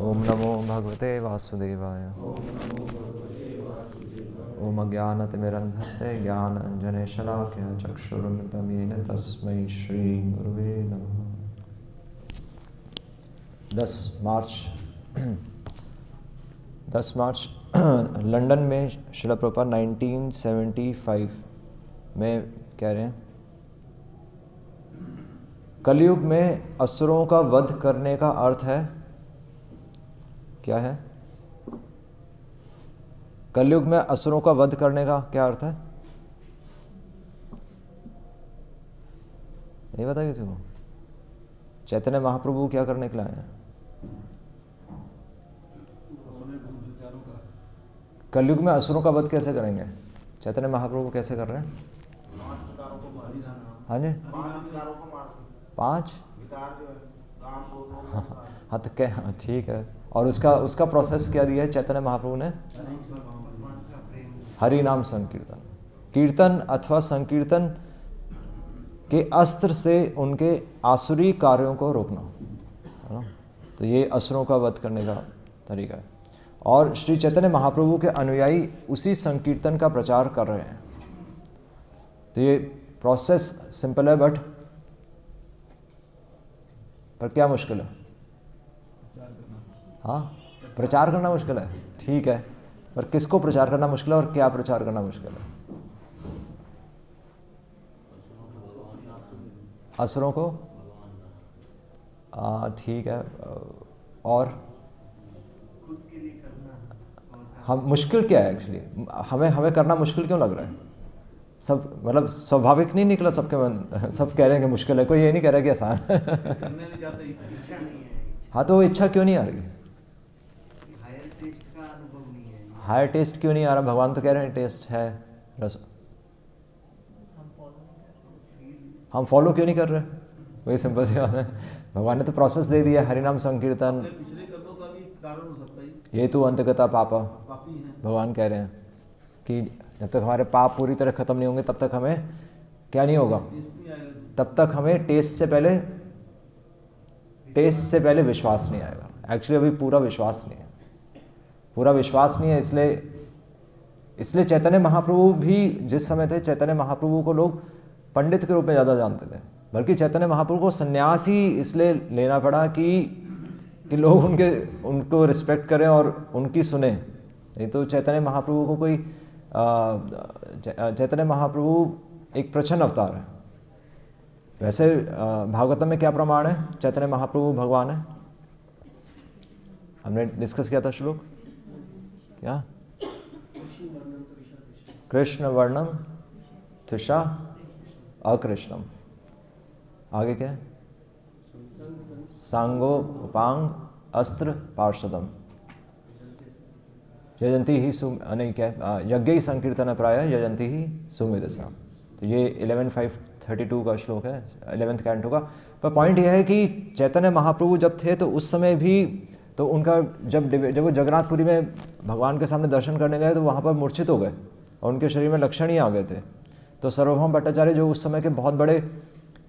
ओम नमो भगवते वासुदेवाय। ओम अज्ञानतिमिरन्धस्य ज्ञानाञ्जनशलाकया चक्षुरुन्मिलितं येन तस्मै श्रीगुरुवे नमः। 10 मार्च लंदन में श्रील प्रभुपाद 1975 में कह रहे हैं, कलयुग में असुरों का वध करने का अर्थ है क्या है? कलयुग में असुरों का वध करने का क्या अर्थ है? नहीं पता किसी को? चैतन्य महाप्रभु क्या करने के लिए आए हैं? कलयुग में असुरों का वध कैसे करेंगे? चैतन्य महाप्रभु कैसे कर रहे हैं? हाँ जी, 5 हाँ तो क्या, हाँ ठीक है। और उसका प्रोसेस क्या दिया है चैतन्य महाप्रभु ने? हरि नाम संकीर्तन, कीर्तन अथवा संकीर्तन के अस्त्र से उनके आसुरी कार्यों को रोकना, है ना? तो ये असुरों का वध करने का तरीका है। और श्री चैतन्य महाप्रभु के अनुयायी उसी संकीर्तन का प्रचार कर रहे हैं। तो ये प्रोसेस सिंपल है, पर क्या मुश्किल है? हाँ, प्रचार करना मुश्किल है, ठीक है, पर किसको प्रचार करना मुश्किल है और क्या प्रचार करना मुश्किल है? असुरों को, ठीक है। और हम मुश्किल क्या है एक्चुअली? हमें करना मुश्किल क्यों लग रहा है? सब मतलब स्वाभाविक नहीं निकला सबके मन, सब कह रहे हैं कि मुश्किल है, कोई ये नहीं कह रहा कि आसान है। हाँ, तो वो इच्छा क्यों नहीं आ रही? हायर टेस्ट क्यों नहीं आ रहा? भगवान तो कह रहे हैं टेस्ट है, रस। हम फॉलो क्यों नहीं कर रहे? वही सिंपल सी बात है। भगवान ने तो प्रोसेस दे दिया, हरिनाम संकीर्तन, ये तो अंतगता पापा। भगवान कह रहे हैं कि जब तक हमारे पाप पूरी तरह खत्म नहीं होंगे तब तक हमें क्या नहीं होगा? तब तक हमें टेस्ट से पहले विश्वास नहीं आएगा। एक्चुअली अभी पूरा विश्वास नहीं है, इसलिए चैतन्य महाप्रभु भी जिस समय थे, चैतन्य महाप्रभु को लोग पंडित के रूप में ज़्यादा जानते थे। बल्कि चैतन्य महाप्रभु को सन्यास ही इसलिए लेना पड़ा कि लोग उनको रिस्पेक्ट करें और उनकी सुने। नहीं तो चैतन्य महाप्रभु को कोई चैतन्य महाप्रभु एक प्रच्छन्न अवतार है। वैसे भागवतम में क्या प्रमाण है? चैतन्य महाप्रभु भगवान है। हमने डिस्कस किया था श्लोक क्या? कृष्ण वर्णम त्विषा अकृष्णम। आगे क्या है? सांगो उपांग अस्त्र पार्षदम यजंती ही नहीं क्या, यज्ञ ही संकीर्तन प्राय यजंती ही सुमेधसा। तो ये 11.5.32 का श्लोक है, 11th कैंटो का। पर पॉइंट यह है कि चैतन्य महाप्रभु जब थे तो उस समय भी तो उनका जब वो जगन्नाथपुरी में भगवान के सामने दर्शन करने गए तो वहाँ पर मूर्छित हो गए और उनके शरीर में लक्षण ही आ गए थे। तो सार्वभौम भट्टाचार्य जो उस समय के बहुत बड़े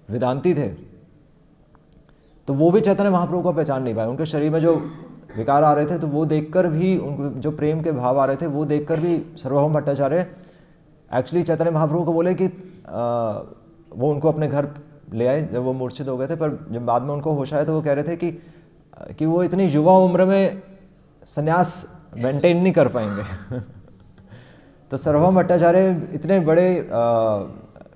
वेदांती थे, तो वो भी चैतन्य महाप्रभु को पहचान नहीं पाए। उनके शरीर में जो विकार आ रहे थे तो वो देखकर भी, उनको जो प्रेम के भाव आ रहे थे वो देखकर भी सार्वभौम भट्टाचार्य एक्चुअली चैतन्य महाप्रभु को बोले कि वो उनको अपने घर ले आए जब वो मूर्छित हो गए थे। पर जब बाद में उनको होश आया तो वो कह रहे थे कि वो इतनी युवा उम्र में संन्यास मेंटेन नहीं कर पाएंगे। तो सार्वभौम भट्टाचार्य इतने बड़े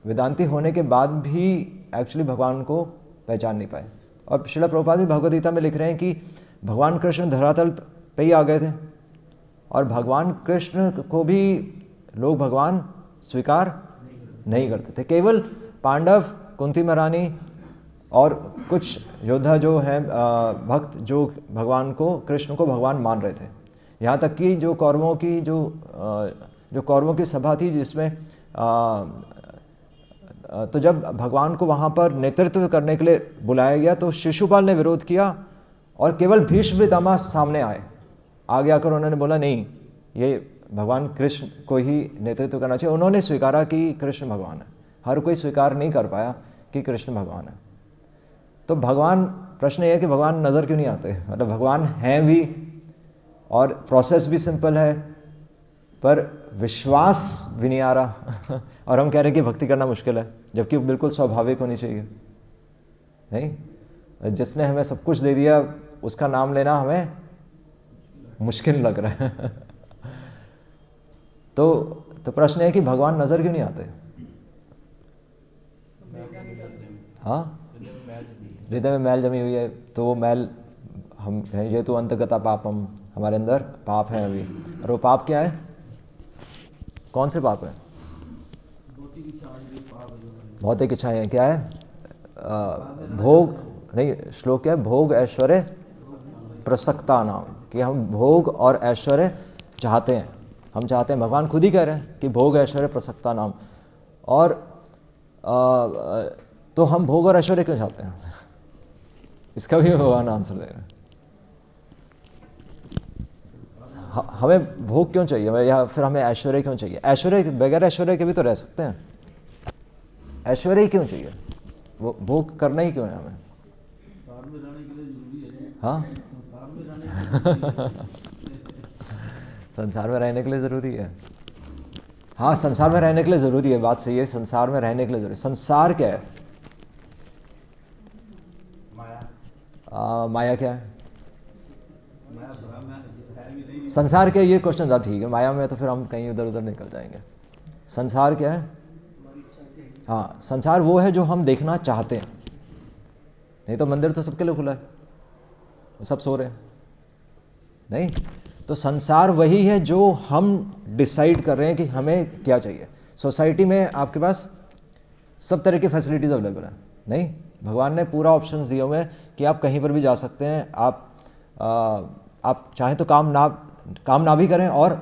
वेदांती होने के बाद भी एक्चुअली भगवान को पहचान नहीं पाए। और श्रील प्रभुपाद भी भगवद गीता में लिख रहे हैं कि भगवान कृष्ण धरातल पे ही आ गए थे और भगवान कृष्ण को भी लोग भगवान स्वीकार नहीं करते थे। केवल पांडव, कुंती महारानी और कुछ योद्धा जो हैं भक्त जो भगवान को, कृष्ण को भगवान मान रहे थे। यहाँ तक कि जो कौरवों की सभा थी जिसमें तो जब भगवान को वहाँ पर नेतृत्व करने के लिए बुलाया गया तो शिशुपाल ने विरोध किया और केवल भीष्म पितामह सामने आगे आकर उन्होंने बोला नहीं, ये भगवान कृष्ण को ही नेतृत्व करना चाहिए। उन्होंने स्वीकारा कि कृष्ण भगवान है। हर कोई स्वीकार नहीं कर पाया कि कृष्ण भगवान है। तो भगवान प्रश्न ये है कि भगवान नज़र क्यों नहीं आते, मतलब भगवान हैं भी और प्रोसेस भी सिंपल है पर विश्वास भी नहीं आ रहा और हम कह रहे हैं कि भक्ति करना मुश्किल है, जबकि बिल्कुल स्वाभाविक होनी चाहिए। नहीं, जिसने हमें सब कुछ दे दिया उसका नाम लेना हमें मुश्किल लग रहा है तो प्रश्न है कि भगवान नज़र क्यों नहीं आते। हाँ, हृदय में मैल जमी हुई है, तो वो मैल हम ये तो अंतगता पापम, हमारे अंदर पाप है अभी। और वो पाप क्या है, कौन से पाप है? भौतिक इच्छाएं। क्या है? भोग नहीं, श्लोक क्या है? भोग ऐश्वर्य प्रसक्ता नाम, कि हम भोग और ऐश्वर्य चाहते हैं, हम चाहते हैं। भगवान खुद ही कह रहे हैं कि भोग ऐश्वर्य प्रसक्ता नाम। और तो हम भोग और ऐश्वर्य क्यों चाहते हैं इसका भी भगवान आंसर दे रहे हैं। हमें भोग क्यों चाहिए या फिर हमें ऐश्वर्य क्यों चाहिए? ऐश्वर्य, बगैर ऐश्वर्य के भी तो रह सकते हैं, ऐश्वर्य ही क्यों चाहिए? वो भोग करना ही क्यों है हमें? हाँ संसार में रहने के लिए ज़रूरी है। हाँ, संसार में रहने के लिए ज़रूरी है, बात सही है, संसार में रहने के लिए ज़रूरी। संसार क्या है? माया क्या है? संसार क्या है, ये क्वेश्चन था, ठीक है। माया में तो फिर हम कहीं उधर उधर निकल जाएंगे। संसार क्या है? हाँ, संसार वो है जो हम देखना चाहते हैं, नहीं तो मंदिर तो सबके लिए खुला है, सब सो रहे हैं। नहीं, तो संसार वही है जो हम डिसाइड कर रहे हैं कि हमें क्या चाहिए। सोसाइटी में आपके पास सब तरह की फैसिलिटीज़ अवेलेबल है। नहीं, भगवान ने पूरा ऑप्शंस दिए हुए हैं कि आप कहीं पर भी जा सकते हैं। आप चाहें तो काम ना भी करें, और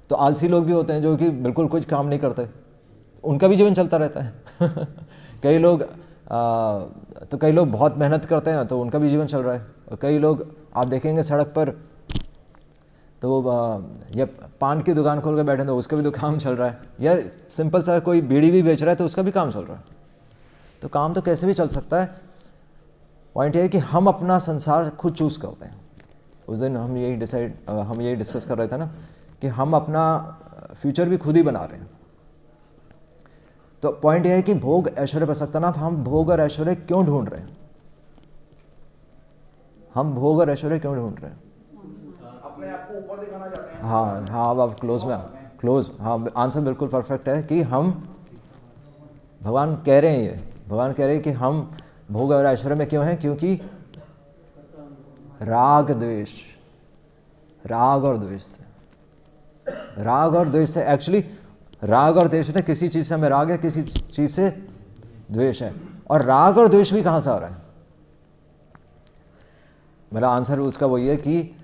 तो आलसी लोग भी होते हैं जो कि बिल्कुल कुछ काम नहीं करते, उनका भी जीवन चलता रहता है कई लोग बहुत मेहनत करते हैं तो उनका भी जीवन चल रहा है। और कई लोग आप देखेंगे सड़क पर तो या पान की दुकान खोल कर बैठे तो उसका भी तो काम चल रहा है, या सिंपल सा कोई बीड़ी भी बेच रहा है तो उसका भी काम चल रहा है। तो काम तो कैसे भी चल सकता है। पॉइंट ये है कि हम अपना संसार खुद चूज़ करते हैं। उस दिन हम यही डिस्कस कर रहे थे ना कि हम अपना फ्यूचर भी खुद ही बना रहे हैं। तो पॉइंट यह है कि भोग ऐश्वर्य प्रसक्ता नाम, हम भोग और ऐश्वर्य क्यों ढूंढ रहे हैं? हम भोग और ऐश्वर्य क्यों ढूंढ रहे हैं? अपने आप को ऊपर दिखाना चाहते हैं। हाँ, अब आप क्लोज। हाँ, आंसर बिल्कुल परफेक्ट है कि हम, भगवान कह रहे हैं कि हम भोग और ऐश्वर्य में क्यों हैं? क्योंकि राग और द्वेष से एक्चुअली राग और द्वेष है। किसी चीज़ से हमें राग है, किसी चीज़ से द्वेष है। और राग और द्वेष भी कहाँ से आ रहा है? मेरा आंसर उसका वही है कि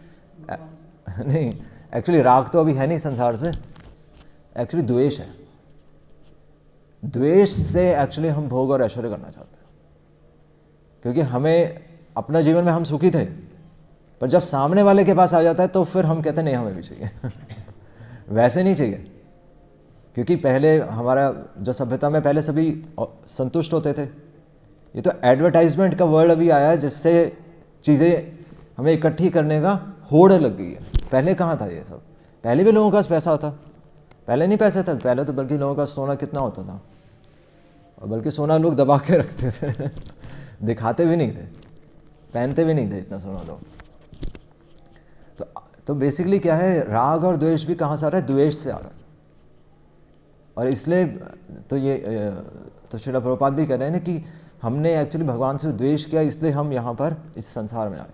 नहीं, एक्चुअली राग तो अभी है नहीं संसार से, एक्चुअली द्वेष है। द्वेष से एक्चुअली हम भोग और ऐश्वर्य करना चाहते हैं, क्योंकि हमें अपना जीवन में हम सुखी थे, पर जब सामने वाले के पास आ जाता है तो फिर हम कहते हैं नहीं, हमें भी चाहिए वैसे नहीं चाहिए, क्योंकि पहले हमारा जो सभ्यता में पहले सभी संतुष्ट होते थे। ये तो एडवर्टाइजमेंट का वर्ड अभी आया है जिससे चीज़ें हमें इकट्ठी करने का होड़ लग गई है। पहले कहाँ था ये सब? पहले भी लोगों के पास पैसा था, पहले नहीं पैसे था, पहले तो बल्कि लोगों का सोना कितना होता था, और बल्कि सोना लोग दबा के रखते थे दिखाते भी नहीं थे, पहनते भी नहीं थे इतना सोना लोग। तो बेसिकली क्या है, राग और द्वेष भी कहाँ से आ रहा है? द्वेष से आ रहा है। और इसलिए तो श्रील प्रभुपाद भी कह रहे हैं ना कि हमने एक्चुअली भगवान से द्वेष किया, इसलिए हम यहाँ पर इस संसार में आए,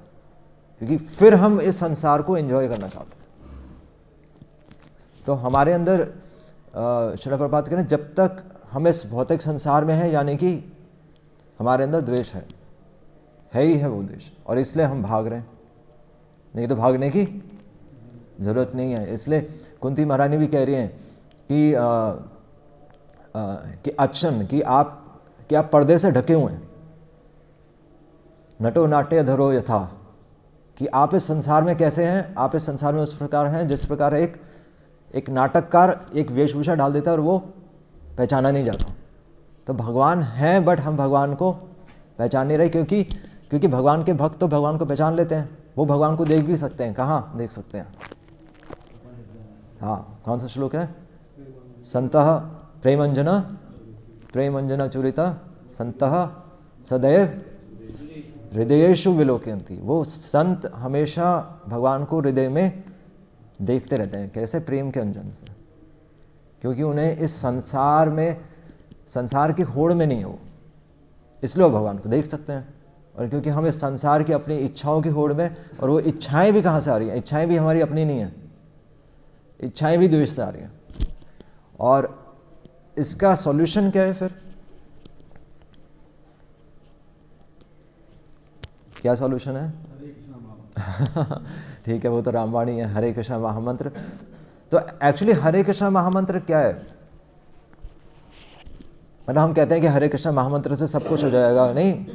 क्योंकि फिर हम इस संसार को एंजॉय करना चाहते हैं। तो हमारे अंदर श्रील प्रभुपाद कह रहे हैं जब तक हम इस भौतिक संसार में हैं, यानी कि हमारे अंदर द्वेष है ही है वो द्वेष, और इसलिए हम भाग रहे हैं। नहीं तो भागने की ज़रूरत नहीं है। इसलिए कुंती महारानी भी कह रही हैं कि अच्छन कि आप पर्दे से ढके हुए हैं, नटो नाट्य धरो यथा, कि आप इस संसार में कैसे हैं? आप इस संसार में उस प्रकार हैं जिस प्रकार एक नाटककार एक वेशभूषा डाल देता है और वो पहचाना नहीं जाता। तो भगवान हैं, बट हम भगवान को पहचान नहीं रहे, क्योंकि भगवान के भक्त तो भगवान को पहचान लेते हैं, वो भगवान को देख भी सकते हैं। कहाँ देख सकते हैं? हाँ, कौन सा श्लोक है? संतः प्रेमंजना चूरिता संतः सदैव हृदयेषु विलोकयन्ति। वो संत हमेशा भगवान को हृदय में देखते रहते हैं। कैसे? प्रेम के अंजन से, क्योंकि उन्हें इस संसार की होड़ में नहीं हो, इसलिए वो भगवान को देख सकते हैं। और क्योंकि हम इस संसार की अपनी इच्छाओं की होड़ में, और वो इच्छाएं भी कहाँ से आ रही हैं? इच्छाएं भी हमारी अपनी नहीं है, इच्छाएं भी द्वेष से आ रही हैं। और इसका सॉल्यूशन क्या है फिर? क्या सॉल्यूशन है? ठीक है, वो तो रामवाणी है, हरे कृष्णा महामंत्र। तो एक्चुअली हरे कृष्णा महामंत्र क्या है? मतलब हम कहते हैं कि हरे कृष्णा महामंत्र से सब कुछ हो जाएगा, नहीं।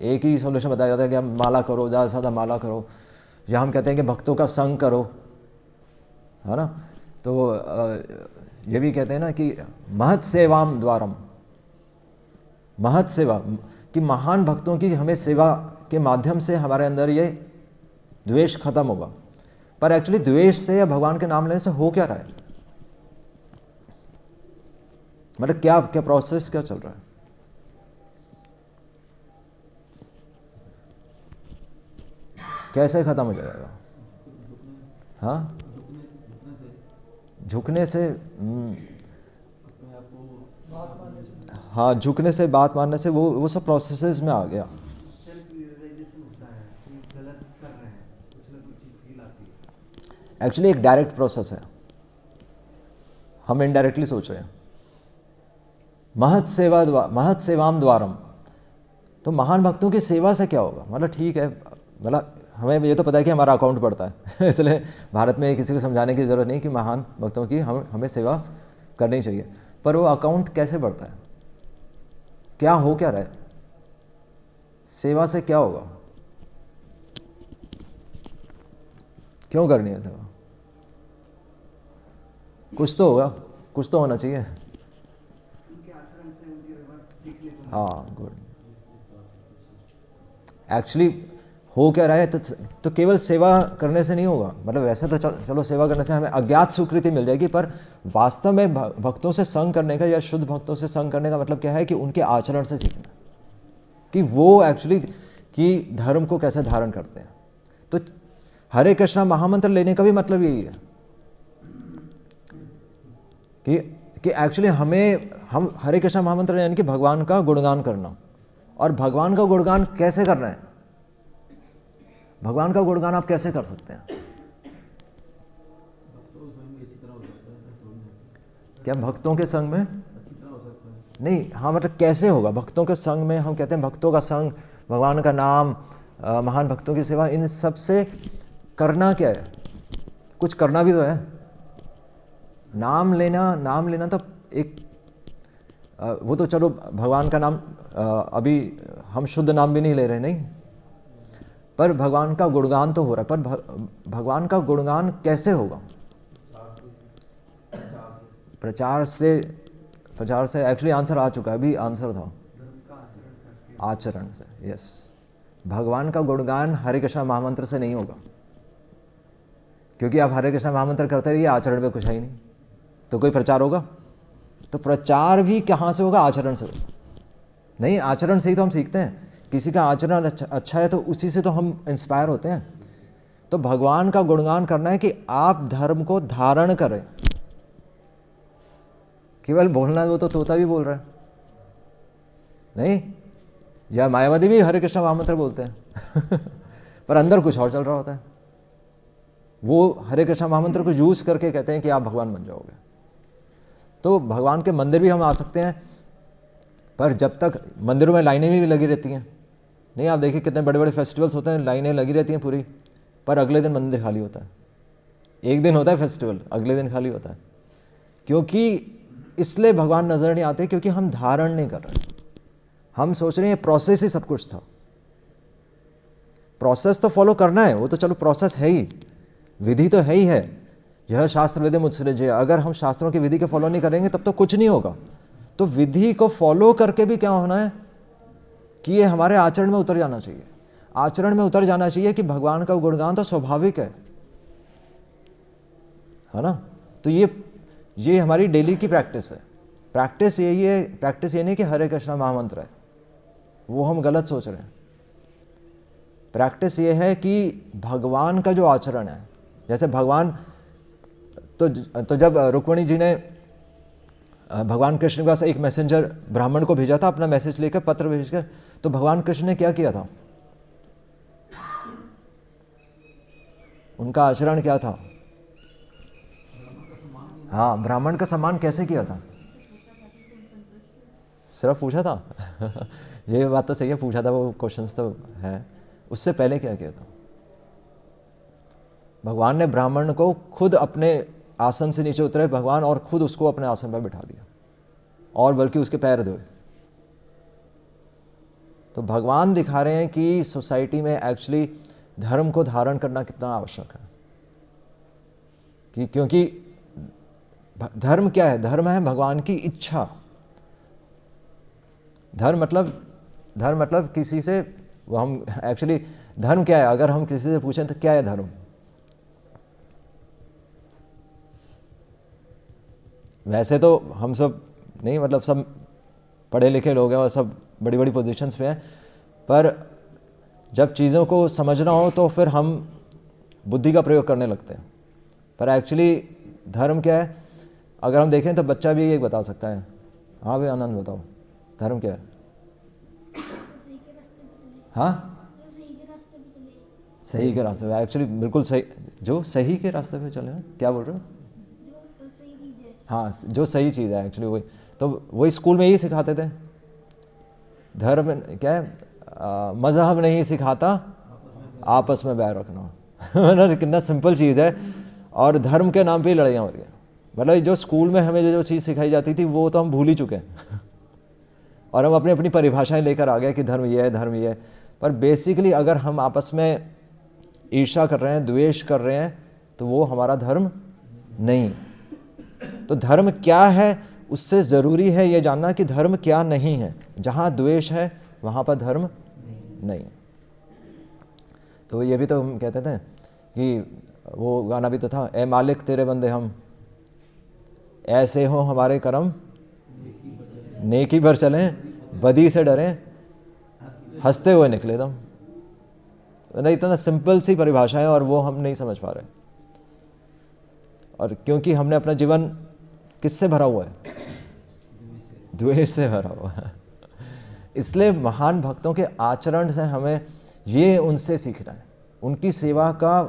एक ही सॉल्यूशन बताया जाता है कि हम माला करो, ज़्यादा से ज़्यादा माला करो, या हम कहते हैं कि भक्तों का संग करो, है ना। तो ये भी कहते हैं ना कि महत सेवाम द्वारम, महत सेवा, कि महान भक्तों की हमें सेवा के माध्यम से हमारे अंदर ये द्वेष खत्म होगा। पर एक्चुअली द्वेष से या भगवान के नाम लेने से हो क्या रहा है? मतलब क्या प्रोसेस क्या चल रहा है? कैसे खत्म हो जाएगा? हाँ, झुकने से, हाँ, झुकने से, बात मानने से, वो सब प्रोसेसेस में आ गया। एक्चुअली एक डायरेक्ट प्रोसेस है, हम इनडायरेक्टली सोच रहे हैं। महत सेवाम द्वारम, तो महान भक्तों की सेवा से क्या होगा? मतलब ठीक है, मतलब हमें ये तो पता है कि हमारा अकाउंट बढ़ता है इसलिए भारत में किसी को समझाने की ज़रूरत नहीं कि महान भक्तों की हमें सेवा करनी चाहिए। पर वो अकाउंट कैसे बढ़ता है? क्या हो क्या रहा है? सेवा से क्या होगा? क्यों करनी है सेवा? कुछ तो होगा, कुछ तो होना चाहिए। हाँ, गुड। एक्चुअली हो क्या रहा है? तो केवल सेवा करने से नहीं होगा। मतलब वैसे तो चलो सेवा करने से हमें अज्ञात स्वीकृति मिल जाएगी, पर वास्तव में भक्तों से संग करने का या शुद्ध भक्तों से संग करने का मतलब क्या है? कि उनके आचरण से सीखना, कि वो एक्चुअली कि धर्म को कैसे धारण करते हैं। तो हरे कृष्णा महामंत्र लेने का भी मतलब यही है कि एक्चुअली हम हरे कृष्णा महामंत्र यानी कि भगवान का गुणगान करना। और भगवान का गुणगान कैसे करना है? भगवान का गुणगान आप कैसे कर सकते हैं? क्या भक्तों के संग में? नहीं, हाँ, मतलब कैसे होगा भक्तों के संग में? हम कहते हैं भक्तों का संग, भगवान का नाम, महान भक्तों की सेवा, इन सब से करना क्या है? कुछ करना भी तो है। नाम लेना तो एक वो तो चलो भगवान का नाम, अभी हम शुद्ध नाम भी नहीं ले रहे, नहीं, पर भगवान का गुणगान तो हो रहा है। पर भगवान का गुणगान कैसे होगा? प्रचार से एक्चुअली आंसर आ चुका है, अभी आंसर था आचरण से। यस, भगवान का गुणगान हरे कृष्णा महामंत्र से नहीं होगा, क्योंकि आप हरे कृष्णा महामंत्र करते रहिए, आचरण में कुछ है ही नहीं, तो कोई प्रचार होगा? तो प्रचार भी कहाँ से होगा? आचरण से होगा। नहीं, आचरण से ही तो हम सीखते हैं। किसी का आचरण अच्छा है तो उसी से तो हम इंस्पायर होते हैं। तो भगवान का गुणगान करना है कि आप धर्म को धारण करें। केवल बोलना है, वो तो तोता भी बोल रहा है, नहीं, या मायावादी भी हरे कृष्णा महामंत्र बोलते हैं पर अंदर कुछ और चल रहा होता है। वो हरे कृष्णा महामंत्र को यूज करके कहते हैं कि आप भगवान बन जाओगे। तो भगवान के मंदिर भी हम आ सकते हैं, पर जब तक मंदिरों में लाइनें भी लगी रहती हैं, नहीं, आप देखिए कितने बड़े बड़े फेस्टिवल्स होते हैं, लाइनें लगी रहती हैं पूरी, पर अगले दिन मंदिर खाली होता है। एक दिन होता है फेस्टिवल, अगले दिन खाली होता है। क्योंकि इसलिए भगवान नजर नहीं आते, क्योंकि हम धारण नहीं कर रहे। हम सोच रहे हैं प्रोसेस ही सब कुछ था। प्रोसेस तो फॉलो करना है, वो तो चलो प्रोसेस है ही, विधि तो है ही है। यह शास्त्र विधि मुत्सृज्य, अगर हम शास्त्रों की विधि के फॉलो नहीं करेंगे तब तो कुछ नहीं होगा। तो विधि को फॉलो करके भी क्या होना है? कि ये हमारे आचरण में उतर जाना चाहिए। आचरण में उतर जाना चाहिए कि भगवान का गुणगान तो स्वाभाविक है ना। तो ये हमारी डेली की प्रैक्टिस है। प्रैक्टिस यही है, प्रैक्टिस ये नहीं कि हरे कृष्णा महामंत्र है, वो हम गलत सोच रहे हैं। प्रैक्टिस ये है कि भगवान का जो आचरण है, जैसे भगवान तो जब रुक्मिणी जी ने भगवान कृष्ण के पास एक मैसेंजर ब्राह्मण को भेजा था अपना मैसेज लेकर, पत्र भेजकर, तो भगवान कृष्ण ने क्या किया था? उनका आचरण क्या था? हाँ, ब्राह्मण का सम्मान कैसे किया था? सिर्फ पूछा था ये बात तो सही है, पूछा था, वो क्वेश्चंस तो है। उससे पहले क्या किया था? भगवान ने ब्राह्मण को खुद अपने आसन से नीचे उतरे भगवान, और खुद उसको अपने आसन पर बिठा दिया, और बल्कि उसके पैर धोए। तो भगवान दिखा रहे हैं कि सोसाइटी में एक्चुअली धर्म को धारण करना कितना आवश्यक है। क्योंकि धर्म क्या है? धर्म है भगवान की इच्छा। धर्म मतलब किसी से, वो हम एक्चुअली धर्म क्या है, अगर हम किसी से पूछें तो क्या है धर्म? वैसे तो हम सब नहीं, मतलब सब पढ़े लिखे लोग हैं और सब बड़ी बड़ी पोजीशंस पे हैं, पर जब चीज़ों को समझना हो तो फिर हम बुद्धि का प्रयोग करने लगते हैं। पर एक्चुअली धर्म क्या है? अगर हम देखें तो बच्चा भी एक बता सकता है। हाँ भाई आनंद, बताओ धर्म क्या है? हाँ, सही के रास्ते पे, एक्चुअली बिल्कुल सही, जो सही के रास्ते पे चले। क्या बोल रहे हो? हाँ, जो सही चीज़ है एक्चुअली वही। तो वही स्कूल में ही सिखाते थे। धर्म क्या है? मजहब नहीं सिखाता आपस में बैर रखना कितना सिंपल चीज़ है, और धर्म के नाम पे ही लड़ाइयाँ हो रही हैं। मतलब जो स्कूल में हमें जो चीज़ सिखाई जाती थी वो तो हम भूल ही चुके हैं और हम अपनी अपनी परिभाषाएं लेकर आ गए कि धर्म ये है, धर्म ये है। पर बेसिकली अगर हम आपस में ईर्ष्या कर रहे हैं, द्वेष कर रहे हैं, तो वो हमारा धर्म नहीं। तो धर्म क्या है, उससे ज़रूरी है ये जानना कि धर्म क्या नहीं है। जहाँ द्वेष है वहाँ पर धर्म नहीं। तो ये भी तो हम कहते थे कि वो गाना भी तो था, ए मालिक तेरे बंदे हम, ऐसे हो हमारे कर्म, नेकी पर चलें, बदी से डरें, हंसते हुए निकले दम। नहीं, इतना सिंपल सी परिभाषा है और वो हम नहीं समझ पा रहे। और क्योंकि हमने अपना जीवन किससे भरा हुआ है? द्वेष से भरा हुआ है। इसलिए महान भक्तों के आचरण से हमें ये उनसे सीखना है। उनकी सेवा का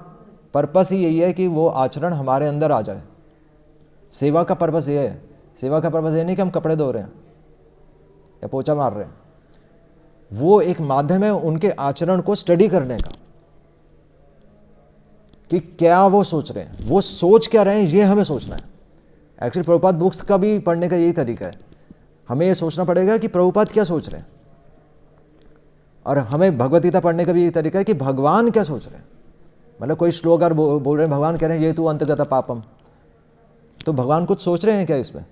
पर्पस ही यही है कि वो आचरण हमारे अंदर आ जाए। सेवा का पर्पस ये है। सेवा का पर्पस ये नहीं कि हम कपड़े धो रहे हैं या पोछा मार रहे हैं। वो एक माध्यम है उनके आचरण को स्टडी करने का, कि क्या वो सोच रहे हैं, वो सोच क्या रहे हैं, ये हमें सोचना है। एक्चुअली प्रभुपाद बुक्स का भी पढ़ने का यही तरीका है। हमें ये सोचना पड़ेगा कि प्रभुपाद क्या सोच रहे हैं, और हमें भगवद गीता पढ़ने का भी यही तरीका है कि भगवान क्या सोच रहे हैं। मतलब कोई श्लोक अगर बोल रहे हैं, भगवान कह रहे हैं ये तू अंतगत पापम, तो भगवान कुछ सोच रहे हैं क्या इसमें?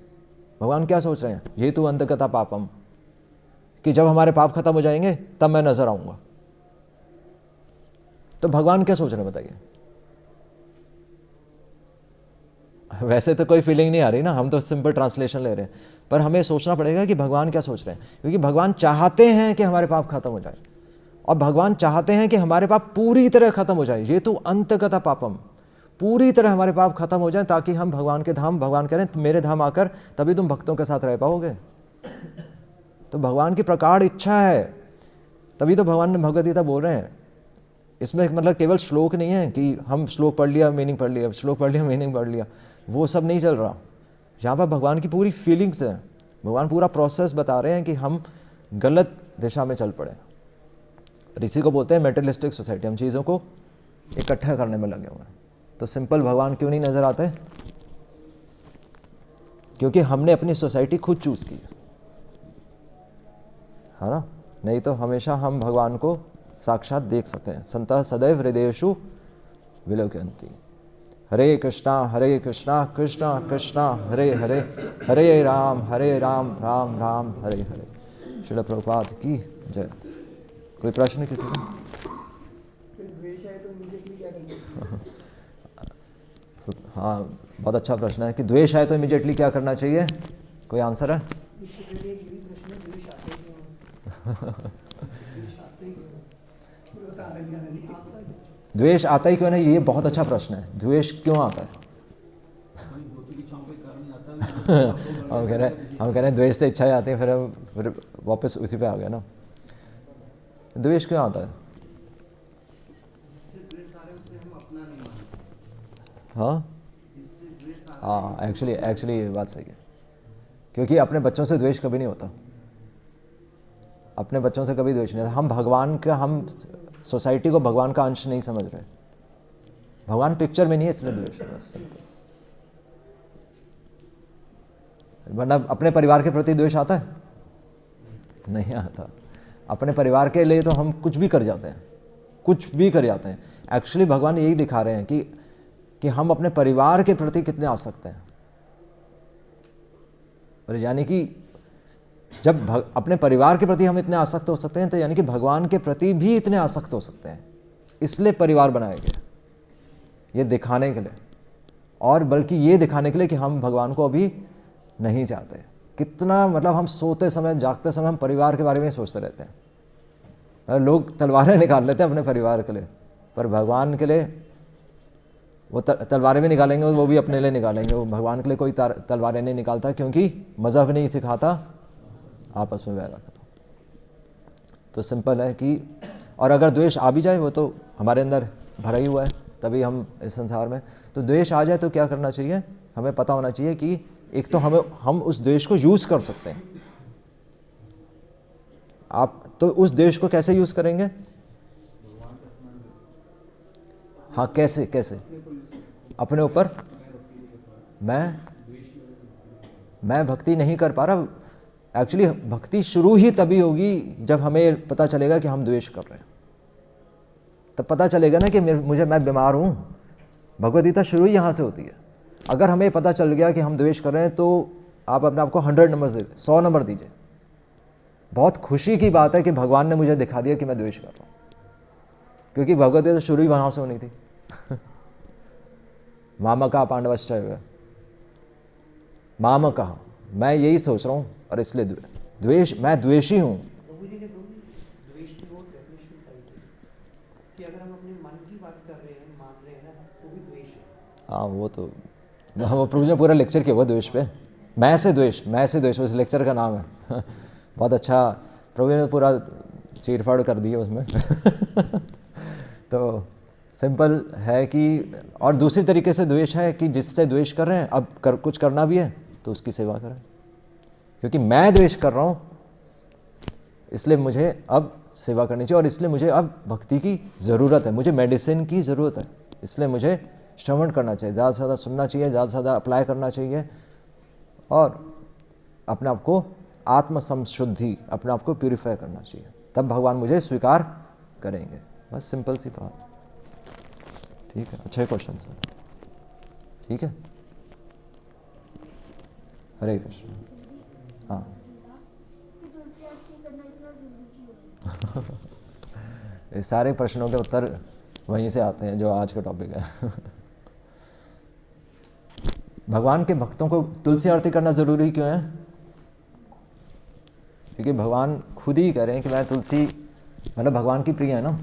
भगवान क्या सोच रहे हैं? ये तू अंतगत पापम, कि जब हमारे पाप खत्म हो जाएंगे तब मैं नजर आऊंगा। तो भगवान क्या सोच रहे हैं बताइए? वैसे तो कोई फीलिंग नहीं आ रही ना, हम तो सिंपल ट्रांसलेशन ले रहे हैं, पर हमें सोचना पड़ेगा कि भगवान क्या सोच रहे हैं। क्योंकि भगवान चाहते हैं कि हमारे पाप खत्म हो जाए, और भगवान चाहते हैं कि हमारे पाप पूरी तरह खत्म हो जाए। ये तो अंतगत पापम, पूरी तरह हमारे पाप खत्म हो जाए, ताकि हम भगवान के धाम, भगवान करें मेरे धाम आकर तभी तुम भक्तों के साथ रह पाओगे। तो भगवान की प्रगाढ़ इच्छा है, तभी तो भगवान ने भगवद गीता बोल रहे हैं। इसमें मतलब केवल श्लोक नहीं है कि हम श्लोक पढ़ लिया मीनिंग पढ़ लिया, श्लोक पढ़ लिया मीनिंग पढ़ लिया, वो सब नहीं चल रहा। यहाँ पर भगवान की पूरी फीलिंग्स हैं। भगवान पूरा प्रोसेस बता रहे हैं कि हम गलत दिशा में चल पड़े। इसी को बोलते हैं मेटेरियलिस्टिक सोसाइटी। हम चीज़ों को इकट्ठा करने में लगे हुए हैं। तो सिंपल भगवान क्यों नहीं नज़र आते? क्योंकि हमने अपनी सोसाइटी खुद चूज़ की है ना। नहीं तो हमेशा हम भगवान को साक्षात देख सकते हैं। संतः सदैव हृदयेषु विलोकयन्ति। हरे कृष्णा कृष्णा कृष्णा हरे हरे, हरे राम राम राम हरे हरे। श्रील प्रभुपाद की जय। कोई प्रश्न किसी का? हाँ, बहुत अच्छा प्रश्न है कि द्वेष आए तो इमीडिएटली क्या करना चाहिए। कोई आंसर है? द्वेष आता ही क्यों नहीं, ये बहुत अच्छा प्रश्न है। द्वेष क्यों आता है? हम कह रहे हैं द्वेष से इच्छाएं आती हैं, फिर वापस उसी पे आ गए ना। द्वेष क्यों आता है? हाँ, एक्चुअली ये बात सही है, क्योंकि अपने बच्चों से द्वेष कभी नहीं होता। अपने बच्चों से कभी द्वेष नहीं होता। हम भगवान का, हम सोसाइटी को भगवान का अंश नहीं समझ रहे। भगवान पिक्चर में नहीं है, इसलिए द्वेष है। वरना अपने परिवार के प्रति द्वेष आता है? नहीं आता। अपने परिवार के लिए तो हम कुछ भी कर जाते हैं, कुछ भी कर जाते हैं। एक्चुअली भगवान यही दिखा रहे हैं कि हम अपने परिवार के प्रति कितने आसक्त हैं। और यानी कि जब अपने परिवार के प्रति हम इतने आसक्त हो सकते हैं, तो यानी कि भगवान के प्रति भी इतने आसक्त हो सकते हैं। इसलिए परिवार बनाए गए, ये दिखाने के लिए, और बल्कि ये दिखाने के लिए कि हम भगवान को अभी नहीं चाहते। कितना मतलब हम सोते समय, जागते समय हम परिवार के बारे में सोचते रहते हैं। लोग तलवारें निकाल लेते हैं अपने परिवार के लिए, पर भगवान के लिए वो तलवारें भी निकालेंगे, वो भी अपने लिए निकालेंगे। वो भगवान के लिए कोई तलवारें नहीं निकालता, क्योंकि मज़हब नहीं सिखाता आपस में वैर रखो। तो सिंपल है कि, और अगर द्वेष आ भी जाए, वो तो हमारे अंदर भरा ही हुआ है, तभी हम इस संसार में। तो द्वेष आ जाए तो क्या करना चाहिए? हमें पता होना चाहिए कि एक तो हम उस द्वेष को यूज़ कर सकते हैं। आप तो उस द्वेष को कैसे यूज़ करेंगे? हाँ, कैसे? अपने ऊपर मैं भक्ति नहीं कर पा रहा। एक्चुअली भक्ति शुरू ही तभी होगी जब हमें पता चलेगा कि हम द्वेष कर रहे हैं। तब पता चलेगा ना कि मैं बीमार हूँ। भगवद गीता शुरू ही यहाँ से होती है। अगर हमें पता चल गया कि हम द्वेष कर रहे हैं, तो आप अपने आप को 100 नंबर दे, 100 नंबर दीजिए। बहुत खुशी की बात है कि भगवान ने मुझे दिखा दिया कि मैं द्वेष कर रहा हूँ, क्योंकि भगवद गीता शुरू ही वहाँ से होनी थी। मामका पांडवश्चैव, मामका, मैं यही सोच रहा हूँ, और इसलिए द्वेष, मैं द्वेषी हूँ। हाँ, वो तो प्रभु ने पूरा लेक्चर किया हुआ द्वेष पे। मैं से द्वेष उस लेक्चर का नाम है। बहुत अच्छा, प्रभु ने पूरा चीरफाड़ कर दिया उसमें। तो सिंपल है कि, और दूसरी तरीके से द्वेष है कि जिससे द्वेष कर रहे हैं, अब कुछ करना भी है तो उसकी सेवा करें, क्योंकि मैं द्वेष कर रहा हूँ, इसलिए मुझे अब सेवा करनी चाहिए, और इसलिए मुझे अब भक्ति की ज़रूरत है, मुझे मेडिसिन की ज़रूरत है, इसलिए मुझे श्रवण करना चाहिए, ज़्यादा से ज़्यादा सुनना चाहिए, ज़्यादा से ज़्यादा अप्लाई करना चाहिए, और अपने आप को आत्म संशुद्धि, अपने आप को प्यूरिफाई करना चाहिए। तब भगवान मुझे स्वीकार करेंगे। बस सिंपल सी बात। ठीक है, अच्छे क्वेश्चन सर। ठीक है, हरे कृष्ण। हाँ। ये सारे प्रश्नों के उत्तर वहीं से आते हैं जो आज का टॉपिक है। भगवान के भक्तों को तुलसी आरती करना ज़रूरी क्यों है? क्योंकि भगवान खुद ही कह रहे हैं कि मैं तुलसी, मतलब भगवान की प्रिय है ना,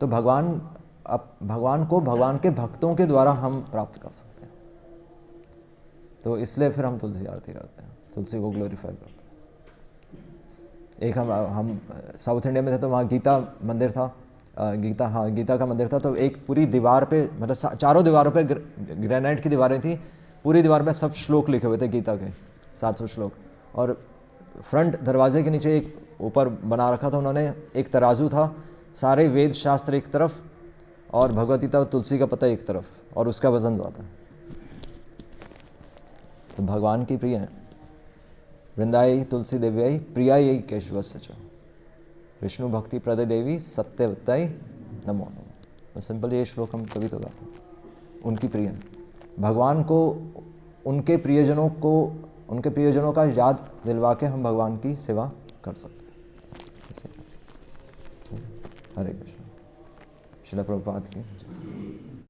तो भगवान को भगवान के भक्तों के द्वारा हम प्राप्त कर सकते हैं। तो इसलिए फिर हम तुलसी आरती करते हैं, तुलसी को ग्लोरीफाई करते हैं। एक हम साउथ इंडिया में थे, तो वहाँ गीता मंदिर था, गीता का मंदिर था। तो एक पूरी दीवार पे, मतलब चारों दीवारों पे ग्रेनाइट की दीवारें थी, पूरी दीवार में सब श्लोक लिखे हुए थे गीता के, 700 श्लोक। और फ्रंट दरवाजे के नीचे एक ऊपर बना रखा था उन्होंने, एक तराजू था, सारे वेद शास्त्र एक तरफ और भगवद गीता और तुलसी का पत्ता एक तरफ, और उसका वजन ज़्यादा। तो भगवान की प्रिय है। वृंदाई तुलसी देव्याई प्रियाई केशवस्य च, विष्णु भक्ति प्रदे देवी सत्यवत्ताई नमो नमो। तो सिंपल ये श्लोक हम कभी तो गाते हैं, उनकी प्रिय है। भगवान को, उनके प्रियजनों का याद दिलवा के हम भगवान की सेवा कर सकते हैं। हरे कृष्ण। श्रील प्रभुपाद की जय।